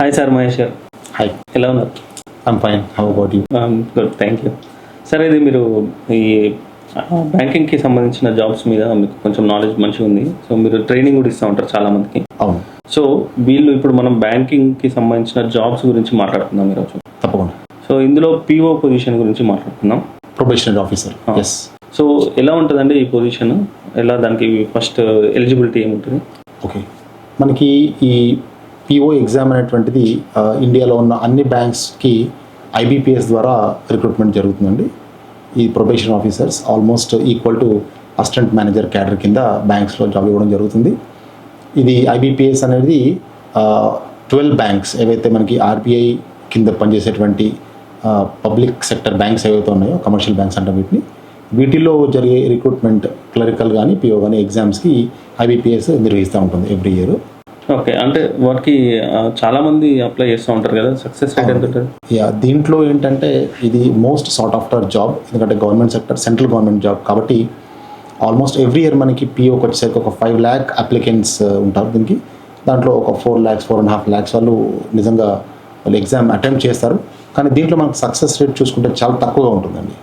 Hi sir, Mahesh గారు. Hi, ఎలా ఉన్నారు? I'm fine. How about you? Good, thank you. Sir, ఇది మీరు ఈ బ్యాంకింగ్కి సంబంధించిన జాబ్స్ మీద మీకు కొంచెం నాలెడ్జ్ మంచిగా ఉంది. సో మీరు ట్రైనింగ్ కూడా ఇస్తూ ఉంటారు చాలామందికి. అవును, సో ఇప్పుడు మనం బ్యాంకింగ్కి సంబంధించిన జాబ్స్ గురించి మాట్లాడుకుందాం ఈరోజు. తప్పకుండా. సో ఇందులో పిఓ పొజిషన్ గురించి మాట్లాడుకుందాం. Probationary officer. ఎస్. సో ఎలా ఉంటుందండి ఈ పొజిషన్? దానికి ఫస్ట్ ఎలిజిబిలిటీ ఏముంటుంది? ఓకే, మనకి ఈ పిఓ ఎగ్జామ్ అనేటువంటిది ఇండియాలో ఉన్న అన్ని బ్యాంక్స్కి ఐబీపీఎస్ ద్వారా రిక్రూట్మెంట్ జరుగుతుందండి. ఈ probation officers almost equal to assistant manager cadre కింద బ్యాంక్స్లో జాబ్ ఇవ్వడం జరుగుతుంది. ఇది ఐబీపీఎస్ అనేది 12 బ్యాంక్స్ ఏవైతే మనకి ఆర్బీఐ కింద పనిచేసేటువంటి పబ్లిక్ సెక్టర్ బ్యాంక్స్ ఏవైతే ఉన్నాయో, కమర్షియల్ బ్యాంక్స్ అంటే వీటిలో జరిగే రిక్రూట్మెంట్ క్లరికల్ కానీ పిఓ కానీ ఎగ్జామ్స్కి ఐబీపీఎస్ నిర్వహిస్తూ ఉంటుంది ఎవ్రీ ఇయర్. ఓకే, అంటే వాటికి చాలామంది అప్లై చేస్తూ ఉంటారు కదా, సక్సెస్ రేట్ ఎంత ఉంటుంది? దీంట్లో ఏంటంటే ఇది మోస్ట్ సార్ట్ ఆఫ్టర్ జాబ్, ఎందుకంటే government sector, central government job కాబట్టి ఆల్మోస్ట్ ఎవ్రీ ఇయర్ మనకి పిఓకి వచ్చేసరికి ఒక 5 lakh అప్లికెంట్స్ ఉంటారు దీనికి. దాంట్లో ఒక 4 lakhs 4.5 lakhs వాళ్ళు నిజంగా వాళ్ళు ఎగ్జామ్ అటెంప్ట్ చేస్తారు. కానీ దీంట్లో మనకు సక్సెస్ రేట్ చూసుకుంటే చాలా తక్కువగా ఉంటుందండి.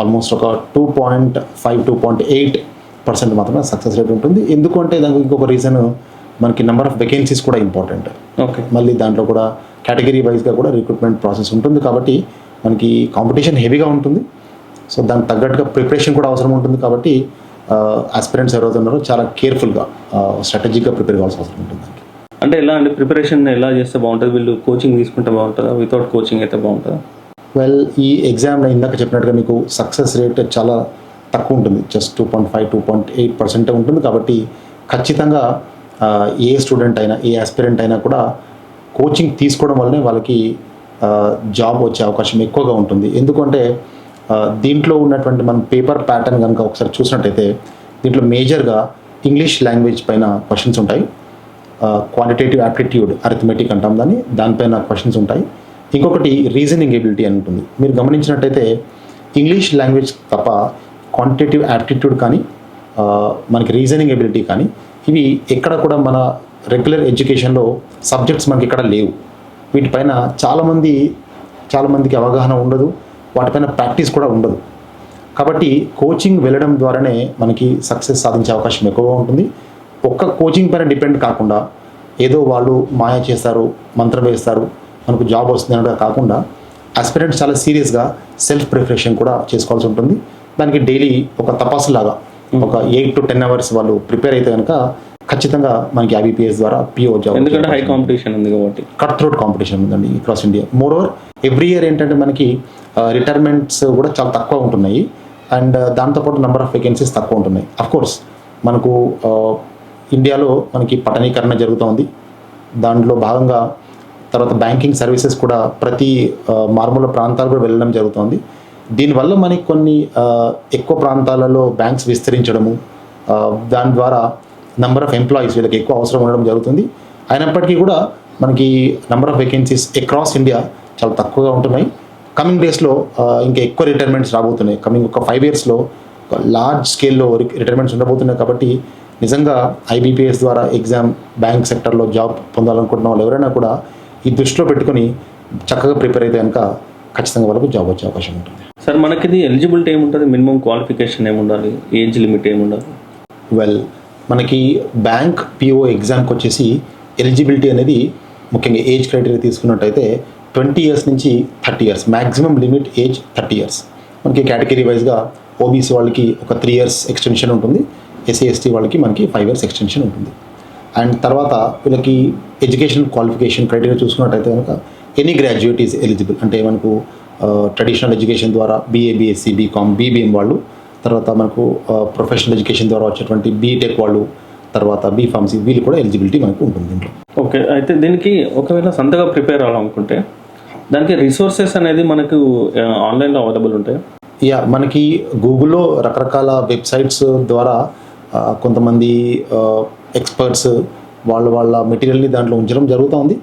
ఆల్మోస్ట్ ఒక 2.5-2.8% మాత్రమే సక్సెస్ రేట్ ఉంటుంది. ఎందుకంటే దానికి ఇంకొక రీజన్, మనకి నెంబర్ ఆఫ్ వేకెన్సీస్ కూడా ఇంపార్టెంట్. ఓకే, మళ్ళీ దాంట్లో కూడా కేటగిరీ వైజ్గా కూడా రిక్రూట్మెంట్ ప్రాసెస్ ఉంటుంది కాబట్టి మనకి కాంపిటీషన్ హెవీగా ఉంటుంది. సో దానికి తగ్గట్టుగా ప్రిపరేషన్ కూడా అవసరం ఉంటుంది కాబట్టి ఆస్పిరెంట్స్ ఎవరైతే ఉన్నారో చాలా కేర్ఫుల్గా స్ట్రాటజిక్గా ప్రిపేర్ కావాల్సిన అవసరం ఉంటుంది. అంటే ఎలా అండి, ప్రిపరేషన్ ఎలా చేస్తే బాగుంటుంది? వీళ్ళు కోచింగ్ తీసుకుంటే బాగుంటుందా, వితౌట్ కోచింగ్ అయితే బాగుంటుందా? వెల్, ఈ ఎగ్జామ్ ఇందాక చెప్పినట్టుగా మీకు సక్సెస్ రేట్ చాలా తక్కువ ఉంటుంది, జస్ట్ 2.5-2.8% ఉంటుంది. కాబట్టి ఖచ్చితంగా ఏ స్టూడెంట్ అయినా, ఏ ఆస్పిరెంట్ అయినా కూడా కోచింగ్ తీసుకోవడం వల్లనే వాళ్ళకి జాబ్ వచ్చే అవకాశం ఎక్కువగా ఉంటుంది. ఎందుకంటే దీంట్లో ఉన్నటువంటి మనం పేపర్ ప్యాటర్న్ కనుక ఒకసారి చూసినట్టయితే దీంట్లో మేజర్గా ఇంగ్లీష్ లాంగ్వేజ్ పైన క్వశ్చన్స్ ఉంటాయి. క్వాంటిటేటివ్ యాప్టిట్యూడ్, అరిథమెటిక్ అంటాం దానిపైన క్వశ్చన్స్ ఉంటాయి. ఇంకొకటి రీజనింగ్ ఎబిలిటీ అని ఉంటుంది. మీరు గమనించినట్టయితే ఇంగ్లీష్ లాంగ్వేజ్ తప్ప క్వాంటిటేటివ్ యాప్టిట్యూడ్ కానీ మనకి రీజనింగ్ ఎబిలిటీ కానీ ఇవి ఎక్కడ కూడా మన రెగ్యులర్ ఎడ్యుకేషన్లో సబ్జెక్ట్స్ మనకి ఇక్కడ లేవు. వీటిపైన చాలామందికి అవగాహన ఉండదు, వాటిపైన ప్రాక్టీస్ కూడా ఉండదు. కాబట్టి కోచింగ్ వెళ్ళడం ద్వారానే మనకి సక్సెస్ సాధించే అవకాశం ఎక్కువగా ఉంటుంది. ఒక్క కోచింగ్ పైన డిపెండ్ కాకుండా ఏదో వాళ్ళు మాయ చేస్తారు, మంత్రం వేస్తారు, మనకు జాబ్ వస్తుంది అనగా కాకుండా ఆస్పిరెంట్స్ చాలా సీరియస్గా సెల్ఫ్ ప్రిపరేషన్ కూడా చేసుకోవాల్సి ఉంటుంది. దానికి డైలీ ఒక తపాసులాగా ఒక 8 to 10 hours వాళ్ళు ప్రిపేర్ అయితే కనుక ఖచ్చితంగా మనకి ఐబీపీఎస్ ద్వారా పిఓ జాబ్. ఎందుకంటే హై కాంపిటీషన్ ఉంది కాబట్టి, కట్ త్రోట్ కాంపిటీషన్ ఉందండి across India. Moreover every year ఏంటంటే మనకి రిటైర్మెంట్స్ కూడా చాలా తక్కువ ఉంటున్నాయి. అండ్ దాంతోపాటు నెంబర్ ఆఫ్ వేకెన్సీస్ తక్కువ ఉంటున్నాయి. అఫ్కోర్స్ మనకు ఇండియాలో మనకి పట్టణీకరణ జరుగుతోంది. దాంట్లో భాగంగా తర్వాత బ్యాంకింగ్ సర్వీసెస్ కూడా ప్రతి మారుమూల ప్రాంతాలు కూడా వెళ్ళడం జరుగుతోంది. దీనివల్ల మనకి కొన్ని ఎక్కువ ప్రాంతాలలో బ్యాంక్స్ విస్తరించడము, దాని ద్వారా నెంబర్ ఆఫ్ ఎంప్లాయీస్ వీళ్ళకి ఎక్కువ అవసరం ఉండడం జరుగుతుంది. అయినప్పటికీ కూడా మనకి number of vacancies across India చాలా తక్కువగా ఉంటున్నాయి. కమింగ్ డేస్లో ఇంకా ఎక్కువ రిటైర్మెంట్స్ రాబోతున్నాయి. కమింగ్ ఒక 5 yearsలో లార్జ్ స్కేల్లో రిటైర్మెంట్స్ ఉండబోతున్నాయి. కాబట్టి నిజంగా ఐబీపీఎస్ ద్వారా ఎగ్జామ్ బ్యాంక్ సెక్టర్లో జాబ్ పొందాలనుకుంటున్న వాళ్ళు ఎవరైనా కూడా ఈ దృష్టిలో పెట్టుకుని చక్కగా ప్రిపేర్ అయితే కనుక ఖచ్చితంగా వాళ్ళకు జాబ్ వచ్చే అవకాశం ఉంటుంది. సార్, మనకి ఎలిజిబిలిటీ ఏముంటుంది? మినిమం క్వాలిఫికేషన్ ఏముండాలి? ఏజ్ లిమిట్ ఏముండాలి? వెల్, మనకి బ్యాంక్ పిఓ ఎగ్జామ్కి వచ్చేసి ఎలిజిబిలిటీ అనేది ముఖ్యంగా ఏజ్ క్రైటీరియా తీసుకున్నట్టయితే 20 years నుంచి 30 years, maximum limit age 30 years. మనకి కేటగిరీ వైజ్గా ఓబీసీ వాళ్ళకి ఒక 3 years ఎక్స్టెన్షన్ ఉంటుంది, ఎస్సీ ఎస్టీ వాళ్ళకి మనకి 5 years ఎక్స్టెన్షన్ ఉంటుంది. అండ్ తర్వాత వీళ్ళకి ఎడ్యుకేషన్ క్వాలిఫికేషన్ క్రైటీరియా చూసుకున్నట్టయితే కనుక ఎనీ గ్రాడ్యుయేట్ ఈజ్ ఎలిజిబుల్. అంటే మనకు ట్రెడిషనల్ ఎడ్యుకేషన్ ద్వారా బీఏ, బీఎస్సీ, బీకామ్, బీబీఎం వాళ్ళు, తర్వాత మనకు ప్రొఫెషనల్ ఎడ్యుకేషన్ ద్వారా వచ్చేటువంటి బీటెక్ వాళ్ళు, తర్వాత బీఫార్మసీ వీళ్ళు కూడా ఎలిజిబిలిటీ మనకు ఉంటుంది దీంట్లో. ఓకే, అయితే దీనికి ఒకవేళ సొంతగా ప్రిపేర్ అవ్వాలనుకుంటే దానికి రిసోర్సెస్ అనేది మనకు ఆన్లైన్లో అవైలబుల్ ఉంటాయి? మనకి గూగుల్లో రకరకాల వెబ్సైట్స్ ద్వారా కొంతమంది ఎక్స్పర్ట్స్ వాళ్ళ మెటీరియల్ని దాంట్లో ఉంచడం జరుగుతుంది.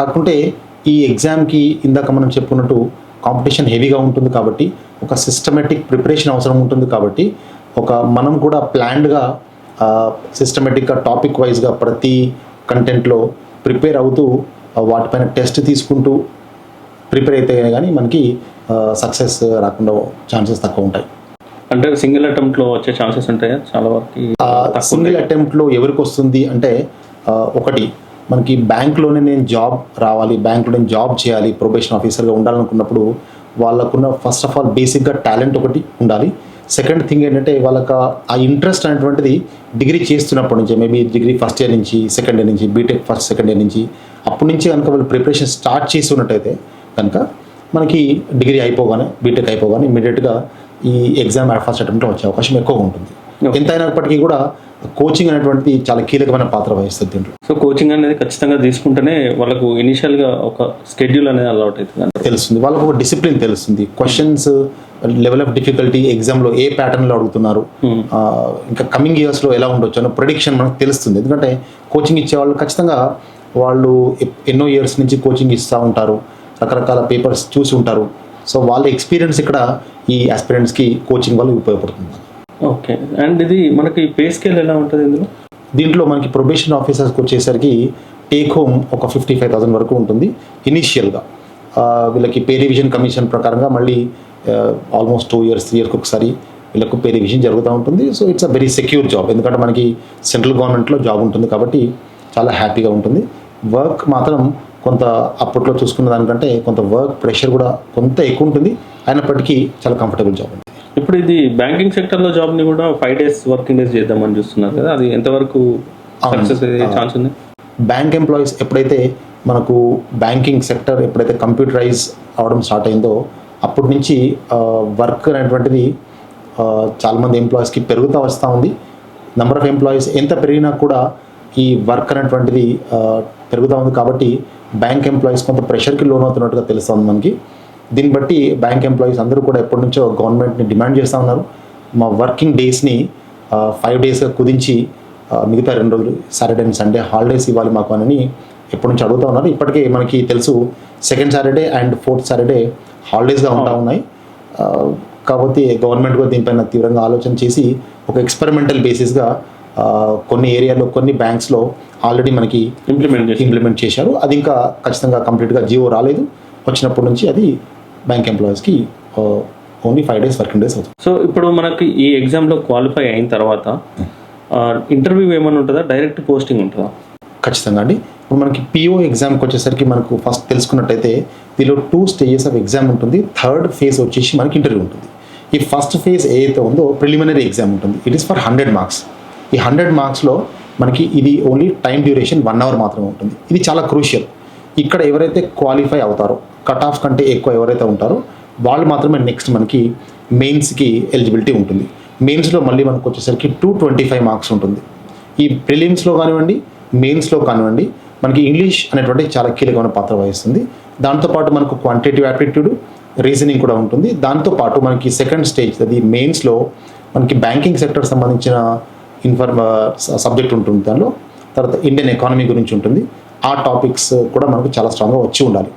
కాకుంటే ఈ ఎగ్జామ్కి ఇందాక మనం చెప్పుకున్నట్టు కాంపిటీషన్ హెవీగా ఉంటుంది కాబట్టి ఒక సిస్టమేటిక్ ప్రిపరేషన్ అవసరం ఉంటుంది. కాబట్టి మనం కూడా ప్లాన్డ్గా సిస్టమేటిక్గా టాపిక్ వైజ్గా ప్రతి కంటెంట్లో ప్రిపేర్ అవుతూ వాటిపైన టెస్ట్ తీసుకుంటూ ప్రిపేర్ అయితే కానీ మనకి సక్సెస్ రాకుండా ఛాన్సెస్ తక్కువ ఉంటాయి. అంటే సింగిల్ అటెంప్ట్లో వచ్చే ఛాన్సెస్ ఉంటాయా చాలా వరకు? సింగిల్ అటెంప్ట్లో ఎవరికి వస్తుంది అంటే ఒకటి మనకి బ్యాంక్లోనే నేను జాబ్ రావాలి, బ్యాంక్లో నేను జాబ్ చేయాలి, ప్రొబేషన్ ఆఫీసర్గా ఉండాలనుకున్నప్పుడు వాళ్ళకున్న ఫస్ట్ ఆఫ్ ఆల్ బేసిక్గా టాలెంట్ ఒకటి ఉండాలి. సెకండ్ థింగ్ ఏంటంటే వాళ్ళకి ఆ ఇంట్రెస్ట్ అనేటువంటిది డిగ్రీ చేస్తున్నప్పటి నుంచి, మేబీ డిగ్రీ ఫస్ట్ ఇయర్ నుంచి, సెకండ్ ఇయర్ నుంచి, బీటెక్ ఫస్ట్ సెకండ్ ఇయర్ నుంచి అప్పటి నుంచి కనుక వాళ్ళు ప్రిపరేషన్ స్టార్ట్ చేసి ఉన్నట్టయితే కనుక మనకి డిగ్రీ అయిపోగానే, బీటెక్ అయిపోగానే ఇమీడియట్గా ఈ ఎగ్జామ్ ఫస్ట్ అటెంప్ట్లో వచ్చే అవకాశం ఎక్కువగా ఉంటుంది. ఎంత అయినప్పటికీ కూడా కోచింగ్ అనేటువంటిది చాలా కీలకమైన పాత్ర వహిస్తుంది దీంట్లో. సో కోచింగ్ అనేది ఖచ్చితంగా తీసుకుంటేనే వాళ్ళకు ఇనిషియల్గా ఒక స్కెడ్యూల్ అనేది అలవాట్ అవుతుంది, తెలుస్తుంది, వాళ్ళకు ఒక డిసిప్లిన్ తెలుస్తుంది. క్వశ్చన్స్ లెవెల్ ఆఫ్ డిఫికల్టీ ఎగ్జామ్లో ఏ ప్యాటర్న్లో అడుగుతున్నారు, ఇంకా కమింగ్ ఇయర్స్లో ఎలా ఉండొచ్చు అన్న ప్రెడిక్షన్ మనకు తెలుస్తుంది. ఎందుకంటే కోచింగ్ ఇచ్చే వాళ్ళు ఖచ్చితంగా వాళ్ళు ఎన్నో ఇయర్స్ నుంచి కోచింగ్ ఇస్తూ ఉంటారు, రకరకాల పేపర్స్ చూసి ఉంటారు. సో వాళ్ళ ఎక్స్పీరియన్స్ ఇక్కడ ఈ ఆస్పిరెంట్స్కి కోచింగ్ వల్ల ఉపయోగపడుతుంది. ఓకే. అండ్ ఇది మనకి పే స్కేల్ ఎలా ఉంటుంది ఇందులో? దీంట్లో మనకి ప్రొబేషన్ ఆఫీసర్స్కి వచ్చేసరికి టేక్ హోమ్ ఒక 55,000 వరకు ఉంటుంది ఇనీషియల్గా. వీళ్ళకి పే రివిజన్ కమిషన్ ప్రకారంగా మళ్ళీ ఆల్మోస్ట్ 2 years 3 years ఒకసారి వీళ్ళకు పే రివిజన్ జరుగుతూ ఉంటుంది. So it's a very secure job, ఎందుకంటే మనకి సెంట్రల్ గవర్నమెంట్లో జాబ్ ఉంటుంది కాబట్టి చాలా హ్యాపీగా ఉంటుంది. వర్క్ మాత్రం కొంత అప్పట్లో చూసుకున్న దానికంటే కొంత వర్క్ ప్రెషర్ కూడా కొంత ఎక్కువ ఉంటుంది, అయినప్పటికీ చాలా కంఫర్టబుల్ జాబ్ ఉంది. ఇప్పుడు ఇది బ్యాంకింగ్ సెక్టర్లో జాబ్ని కూడా 5 days వర్కింగ్ డేస్ చేద్దామని చూస్తున్నారు కదా, అది ఎంతవరకు సక్సెస్ అయ్యే ఛాన్స్ ఉంది? బ్యాంక్ ఎంప్లాయీస్ ఎప్పుడైతే మనకు బ్యాంకింగ్ సెక్టర్ ఎప్పుడైతే కంప్యూటరైజ్ అవడం స్టార్ట్ అయిందో అప్పటి నుంచి వర్క్ అనేటువంటిది చాలామంది ఎంప్లాయీస్కి పెరుగుతూ వస్తూ ఉంది. నెంబర్ ఆఫ్ ఎంప్లాయీస్ ఎంత పెరిగినా కూడా ఈ వర్క్ అనేటువంటిది పెరుగుతూ ఉంది. కాబట్టి బ్యాంక్ ఎంప్లాయీస్ కొంత ప్రెషర్కి లోన్ అవుతున్నట్టుగా తెలుస్తుంది మనకి. దీన్ని బట్టి బ్యాంక్ ఎంప్లాయీస్ అందరూ కూడా ఎప్పటి నుంచో గవర్నమెంట్ని డిమాండ్ చేస్తూ ఉన్నారు, మా వర్కింగ్ డేస్ని 5 days కుదించి మిగతా 2 రోజులు సాటర్డే అండ్ సండే హాలిడేస్ ఇవ్వాలి మాకు అని ఎప్పటి నుంచి అడుగుతూ ఉన్నారు. ఇప్పటికే మనకి తెలుసు second Saturday and fourth Saturday హాలిడేస్గా ఉంటా ఉన్నాయి. కాబట్టి గవర్నమెంట్ కూడా దీనిపైన తీవ్రంగా ఆలోచన చేసి ఒక ఎక్స్పెరిమెంటల్ బేసిస్గా కొన్ని ఏరియాలో కొన్ని బ్యాంక్స్లో ఆల్రెడీ మనకి ఇంప్లిమెంట్ చేశారు. అది ఇంకా ఖచ్చితంగా కంప్లీట్గా జియో రాలేదు, వచ్చినప్పటి నుంచి అది బ్యాంక్ ఎంప్లాయీస్కి ఓన్లీ 5 days వర్కింగ్ డేస్ అవుతుంది. సో ఇప్పుడు మనకి ఈ ఎగ్జామ్లో క్వాలిఫై అయిన తర్వాత ఇంటర్వ్యూ ఏమైనా ఉంటుందా, డైరెక్ట్ పోస్టింగ్ ఉంటుందా? ఖచ్చితంగా అండి. ఇప్పుడు మనకి పిఓ ఎగ్జామ్కి వచ్చేసరికి మనకు ఫస్ట్ తెలుసుకున్నట్టయితే దీనిలో 2 stages ఆఫ్ ఎగ్జామ్ ఉంటుంది. థర్డ్ ఫేజ్ వచ్చేసి మనకి ఇంటర్వ్యూ ఉంటుంది. ఈ ఫస్ట్ ఫేజ్ ఏదైతే ఉందో ప్రిలిమినరీ ఎగ్జామ్ ఉంటుంది. It is for 100 marks. ఈ 100 marksలో మనకి ఇది ఓన్లీ టైం డ్యూరేషన్ 1 hour మాత్రమే ఉంటుంది. ఇది చాలా క్రూషియల్. ఇక్కడ ఎవరైతే క్వాలిఫై అవుతారో, కట్ ఆఫ్ కంటే ఎక్కువ ఎవరైతే ఉంటారో వాళ్ళు మాత్రమే నెక్స్ట్ మనకి మెయిన్స్కి ఎలిజిబిలిటీ ఉంటుంది. మెయిన్స్లో మళ్ళీ మనకు వచ్చేసరికి 225 marks ఉంటుంది. ఈ ప్రిలిమ్స్లో కానివ్వండి, మెయిన్స్లో కానివ్వండి మనకి ఇంగ్లీష్ అనేటువంటి చాలా కీలకమైన పాత్ర వహిస్తుంది. దాంతోపాటు మనకు క్వాంటిటేటివ్ యాప్టిట్యూడ్, రీజనింగ్ కూడా ఉంటుంది. దాంతోపాటు మనకి సెకండ్ స్టేజ్ అది మెయిన్స్లో మనకి బ్యాంకింగ్ సెక్టర్ సంబంధించిన సబ్జెక్ట్ ఉంటుంది. దానిలో తర్వాత ఇండియన్ ఎకానమీ గురించి ఉంటుంది. ఆ టాపిక్స్ కూడా మనకు చాలా స్ట్రాంగ్గా వచ్చి ఉండాలి.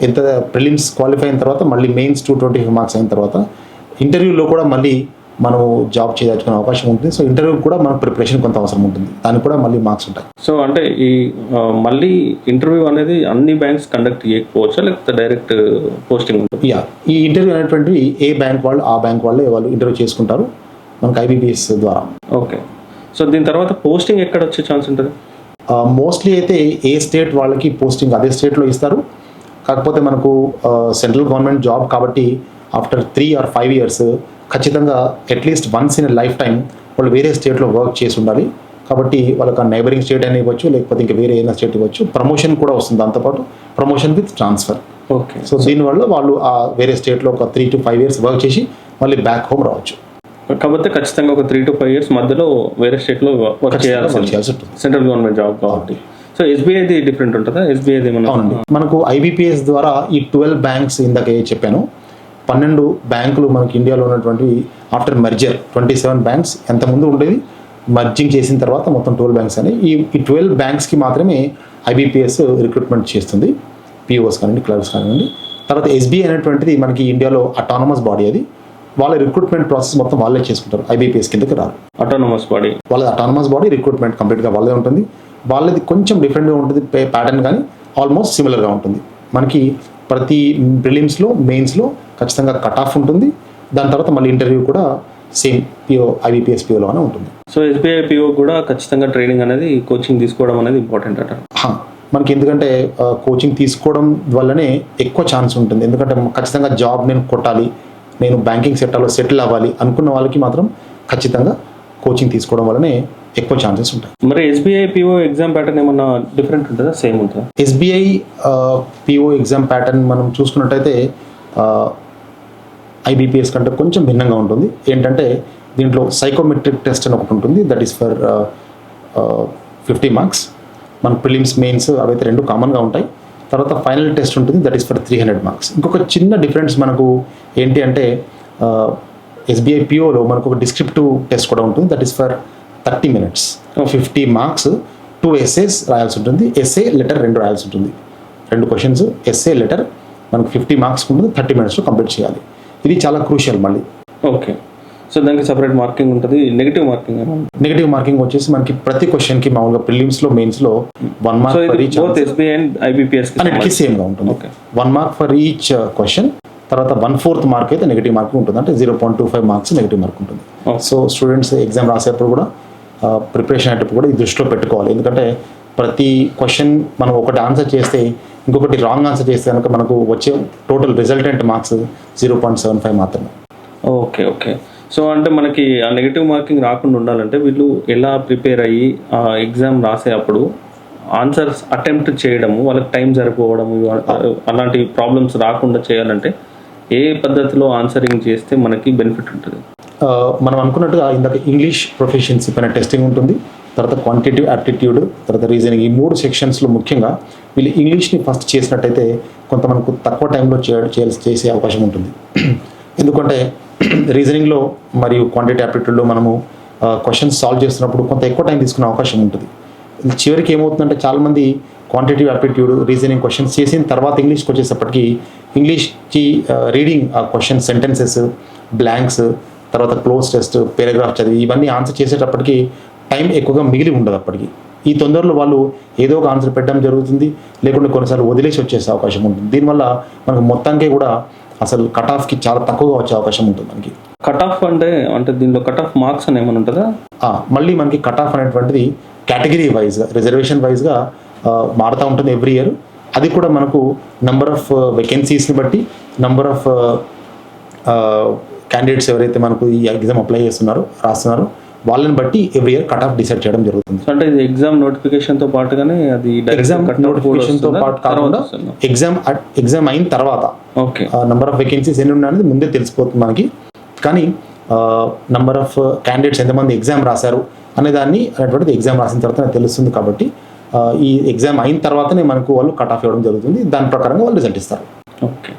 ఎంత ప్రిలిమ్స్ క్వాలిఫై అయిన తర్వాత మళ్ళీ మెయిన్స్ 225 marks అయిన తర్వాత ఇంటర్వ్యూలో కూడా మళ్ళీ మనం జాబ్ చేయదలుచుకునే అవకాశం ఉంటుంది. సో ఇంటర్వ్యూ కూడా మన ప్రిపరేషన్ కొంత అవసరం ఉంటుంది, దానికి కూడా మళ్ళీ మార్క్స్ ఉంటాయి. సో అంటే ఈ మళ్ళీ ఇంటర్వ్యూ అనేది అన్ని బ్యాంక్స్ కండక్ట్ చేయకపోవచ్చా, లేకపోతే డైరెక్ట్ పోస్టింగ్ ఉంటుంది? ఈ ఇంటర్వ్యూ అనేటువంటివి ఏ బ్యాంక్ వాళ్ళు ఆ బ్యాంక్ వాళ్ళే వాళ్ళు ఇంటర్వ్యూ చేసుకుంటారు మనకు IBPS ద్వారా. ఓకే. సో దీని తర్వాత పోస్టింగ్ ఎక్కడ వచ్చే ఛాన్స్ ఉంటుంది? మోస్ట్లీ అయితే ఏ స్టేట్ వాళ్ళకి పోస్టింగ్ అదే స్టేట్లో ఇస్తారు. కాకపోతే మనకు సెంట్రల్ గవర్నమెంట్ జాబ్ కాబట్టి ఆఫ్టర్ 3 or 5 years ఖచ్చితంగా at least once in life time వాళ్ళు వేరే స్టేట్లో వర్క్ చేసి ఉండాలి. కాబట్టి వాళ్ళకి నైబరింగ్ స్టేట్ అయినా ఇవ్వచ్చు, లేకపోతే ఇంకా వేరే ఏదైనా స్టేట్ ఇవ్వచ్చు. ప్రమోషన్ కూడా వస్తుంది దాంతోపాటు, promotion with transfer. Okay. So దీనివల్ల వాళ్ళు ఆ వేరే స్టేట్లో ఒక 3 to 5 years వర్క్ చేసి మళ్ళీ బ్యాక్ హోమ్ రావచ్చు. కాకపోతే ఖచ్చితంగా ఒక 3 to 5 years మధ్యలో వేరే స్టేట్లో వర్క్ చేయాల్సి ఉంటుంది, సెంట్రల్ గవర్నమెంట్ జాబ్ కాబట్టి. సో ఎస్బీఐది డిఫరెంట్ ఉంటుందా? ఎస్బీఐది మనకు IBPS ద్వారా ఈ 12 banks ఇందాక చెప్పాను, 12 బ్యాంకులు మనకి ఇండియాలో ఉన్నటువంటి ఆఫ్టర్ మర్జర్ 27 banks ఎంత ముందు ఉండేది, మర్జింగ్ చేసిన తర్వాత మొత్తం 12 banks అని. ఈ 12 banksకి మాత్రమే IBPS రిక్రూట్మెంట్ చేస్తుంది, POs కానివ్వండి, క్లర్క్స్ కానివ్వండి. తర్వాత SBI అనేటువంటిది మనకి ఇండియాలో అటానమస్ బాడీ, అది వాళ్ళ రిక్రూట్మెంట్ ప్రాసెస్ మొత్తం వాళ్ళే చేసుకుంటారు, IBPS కిందకి రారు. అటానమస్ బాడీ వాళ్ళ అటానమస్ బాడీ రిక్రూట్మెంట్ కంప్లీట్గా వాళ్ళే ఉంటుంది. వాళ్ళది కొంచెం డిఫరెంట్గా ఉంటుంది ప్యాటర్న్, కానీ ఆల్మోస్ట్ సిమిలర్గా ఉంటుంది. మనకి ప్రతి ప్రిలిమ్స్లో మెయిన్స్లో ఖచ్చితంగా కట్ ఆఫ్ ఉంటుంది. దాని తర్వాత మళ్ళీ ఇంటర్వ్యూ కూడా సేమ్ పిఓ ఐబీపీఎస్ పిఓలోనే ఉంటుంది. సో ఎస్బీఐ పిఓ కూడా ఖచ్చితంగా ట్రైనింగ్ అనేది కోచింగ్ తీసుకోవడం అనేది ఇంపార్టెంట్ అంటారు. మనకి ఎందుకంటే కోచింగ్ తీసుకోవడం వల్లనే ఎక్కువ ఛాన్స్ ఉంటుంది. ఎందుకంటే ఖచ్చితంగా జాబ్ నేను కొట్టాలి, నేను బ్యాంకింగ్ సెక్టర్లో సెటిల్ అవ్వాలి అనుకున్న వాళ్ళకి మాత్రం ఖచ్చితంగా కోచింగ్ తీసుకోవడం వల్లనే ఎక్కువ ఛాన్సెస్ ఉంటాయి. మరి ఎస్బీఐ పిఓ ఎగ్జామ్ ప్యాటర్న్ ఏమన్నా డిఫరెంట్ ఉంటుందా, సేమ్ ఉంటుందా? ఎస్బీఐ పిఓ ఎగ్జామ్ ప్యాటర్న్ మనం చూసుకున్నట్టయితే ఐబీపీఎస్ కంటే కొంచెం భిన్నంగా ఉంటుంది. ఏంటంటే దీంట్లో సైకోమెట్రిక్ టెస్ట్ అని ఒకటి ఉంటుంది, దట్ ఈస్ ఫర్ 50 మార్క్స్. మన ప్రిలిమ్స్ మెయిన్స్ అవైతే రెండు కామన్గా ఉంటాయి. తర్వాత ఫైనల్ టెస్ట్ ఉంటుంది, దట్ ఈస్ ఫర్ 300 మార్క్స్. ఇంకొక చిన్న డిఫరెన్స్ మనకు ఏంటి అంటే ఎస్బీఐ పిఓలో మనకు ఒక డిస్క్రిప్టివ్ టెస్ట్ కూడా ఉంటుంది, that is for 30 minutes. 50 marks 2 essays రాయాల్సి ఉంటుంది. ఎస్ఏ లెటర్ 2 రాయాల్సి ఉంటుంది. 2 క్వశ్చన్స్ ఎస్ఏ లెటర్ మనకు 50 మార్క్స్ ఉంటుంది, 30 minutesలో కంప్లీట్ చేయాలి. ఇది చాలా క్రూషియల్ మళ్ళీ. ఓకే, సో దానికి సపరేట్ మార్కింగ్ ఉంటుంది. నెగిటివ్ మార్కింగ్ వచ్చేసి మనకి ప్రతి క్వశ్చన్కి మామూలుగా ప్రిలిమ్స్లో మెయిన్స్లో 1 mark for each, SBI and IBPS అన్నిటికీ సేమ్గా ఉంటుంది. 1 mark ఫర్ ఈచ్ క్వశ్చన్. తర్వాత 1/4 మార్క్ అయితే నెగిటివ్ మార్క్ ఉంటుంది, అంటే 0.25 మార్క్స్ నెగిటివ్ మార్క్ ఉంటుంది. సో స్టూడెంట్స్ ఎగ్జామ్ రాసేటప్పుడు కూడా ప్రిపరేషన్ అయ్యేటప్పుడు కూడా ఈ దృష్టిలో పెట్టుకోవాలి. ఎందుకంటే ప్రతి క్వశ్చన్ మనం ఒకటి ఆన్సర్ చేస్తే ఇంకొకటి రాంగ్ ఆన్సర్ చేస్తే కనుక మనకు వచ్చే టోటల్ రిజల్టెంట్ మార్క్స్ 0.75 మాత్రమే. ఓకే. సో అంటే మనకి ఆ నెగిటివ్ మార్కింగ్ రాకుండా ఉండాలంటే వీళ్ళు ఎలా ప్రిపేర్ అయ్యి ఆ ఎగ్జామ్ రాసే అప్పుడు ఆన్సర్స్ అటెంప్ట్ చేయడము, వాళ్ళకి టైం సరిపోవడము, అలాంటి ప్రాబ్లమ్స్ రాకుండా చేయాలంటే ఏ పద్ధతిలో ఆన్సరింగ్ చేస్తే మనకి బెనిఫిట్ ఉంటుంది? మనం అనుకున్నట్టుగా ఇందాక ఇంగ్లీష్ ప్రొఫిషియన్సీ పైన టెస్టింగ్ ఉంటుంది, తర్వాత క్వాంటిటేటివ్ యాప్టిట్యూడ్, తర్వాత రీజనింగ్. ఈ 3 సెక్షన్స్లో ముఖ్యంగా వీళ్ళు ఇంగ్లీష్ని ఫస్ట్ చేసినట్టయితే కొంత మనకు తక్కువ టైంలో చేసే అవకాశం ఉంటుంది. ఎందుకంటే రీజనింగ్లో మరియు క్వాంటిటేటివ్ యాప్టిట్యూడ్లో మనము క్వశ్చన్స్ సాల్వ్ చేస్తున్నప్పుడు కొంత ఎక్కువ టైం తీసుకునే అవకాశం ఉంటుంది. చివరికి ఏమవుతుందంటే చాలామంది క్వాంటిటేటివ్ యాప్టిట్యూడ్, రీజనింగ్ క్వశ్చన్స్ చేసిన తర్వాత ఇంగ్లీష్కి వచ్చేటప్పటికి ఇంగ్లీష్కి రీడింగ్ ఆ క్వశ్చన్ సెంటెన్సెస్, బ్లాంక్స్, తర్వాత క్లోజ్ టెస్ట్, పారాగ్రాఫ్ చదివి ఇవన్నీ ఆన్సర్ చేసేటప్పటికి టైం ఎక్కువగా మిగిలి ఉండదు. అప్పటికి ఈ తొందరలో వాళ్ళు ఏదో ఒక ఆన్సర్ పెట్టడం జరుగుతుంది, లేకుంటే కొన్నిసార్లు వదిలేసి వచ్చేసే అవకాశం ఉంటుంది. దీనివల్ల మనకు మొత్తానికి కూడా అసలు కట్ ఆఫ్కి చాలా తక్కువగా వచ్చే అవకాశం ఉంటుంది. మనకి కట్ ఆఫ్ అంటే దీనిలో కట్ ఆఫ్ మార్క్స్ అని ఏమైనా ఉంటుందా? మళ్ళీ మనకి కట్ ఆఫ్ అనేటువంటిది కేటగిరీ వైజ్గా, రిజర్వేషన్ వైజ్గా మారుతూ ఉంటుంది ఎవ్రీ ఇయర్. అది కూడా మనకు నెంబర్ ఆఫ్ వేకెన్సీస్ని బట్టి, నెంబర్ ఆఫ్ క్యాండిడేట్స్ ఎవరైతే మనకు ఈ ఎగ్జామ్ అప్లై రాస్తున్నారో వాళ్ళని బట్టి every year cut off decide చేయడం జరుగుతుంది. అంటే ఇది ఎగ్జామ్ నోటిఫికేషన్తో పాటుగానే అది ఎగ్జామ్ నోటిఫికేషన్తో పాటు కాకుండా ఎగ్జామ్ అయిన తర్వాత నెంబర్ ఆఫ్ వేకెన్సీస్ ఎన్ని ఉన్నాయనేది ముందే తెలిసిపోతుంది మనకి. కానీ నెంబర్ ఆఫ్ క్యాండిడేట్స్ ఎంతమంది ఎగ్జామ్ రాశారు అనేటువంటిది ఎగ్జామ్ రాసిన తర్వాత తెలుస్తుంది. కాబట్టి ఈ ఎగ్జామ్ అయిన తర్వాతనే మనకు వాళ్ళు కట్ ఆఫ్ ఇవ్వడం జరుగుతుంది. దాని ప్రకారంగా వాళ్ళు రిజల్ట్ ఇస్తారు. ఓకే,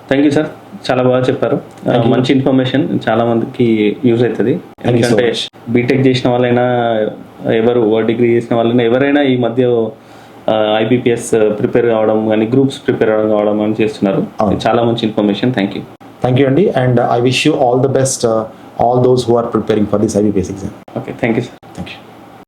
థ్యాంక్ యూ సార్, చాలా బాగా చెప్పారు. మంచి ఇన్ఫర్మేషన్ చాలా మందికి యూజ్ అవుతుంది. ఎందుకంటే బీటెక్ చేసిన వాళ్ళైనా, డిగ్రీ చేసిన వాళ్ళైనా, ఎవరైనా ఈ మధ్య ఐబీపీఎస్ ప్రిపేర్ కావడం కానీ, గ్రూప్స్ ప్రిపేర్ కావడం అని చేస్తున్నారు. చాలా మంచి ఇన్ఫర్మేషన్. థ్యాంక్ యూ అండి, and I wish you all the best, all those who are preparing for this IBPS exam. Okay, thank you sir.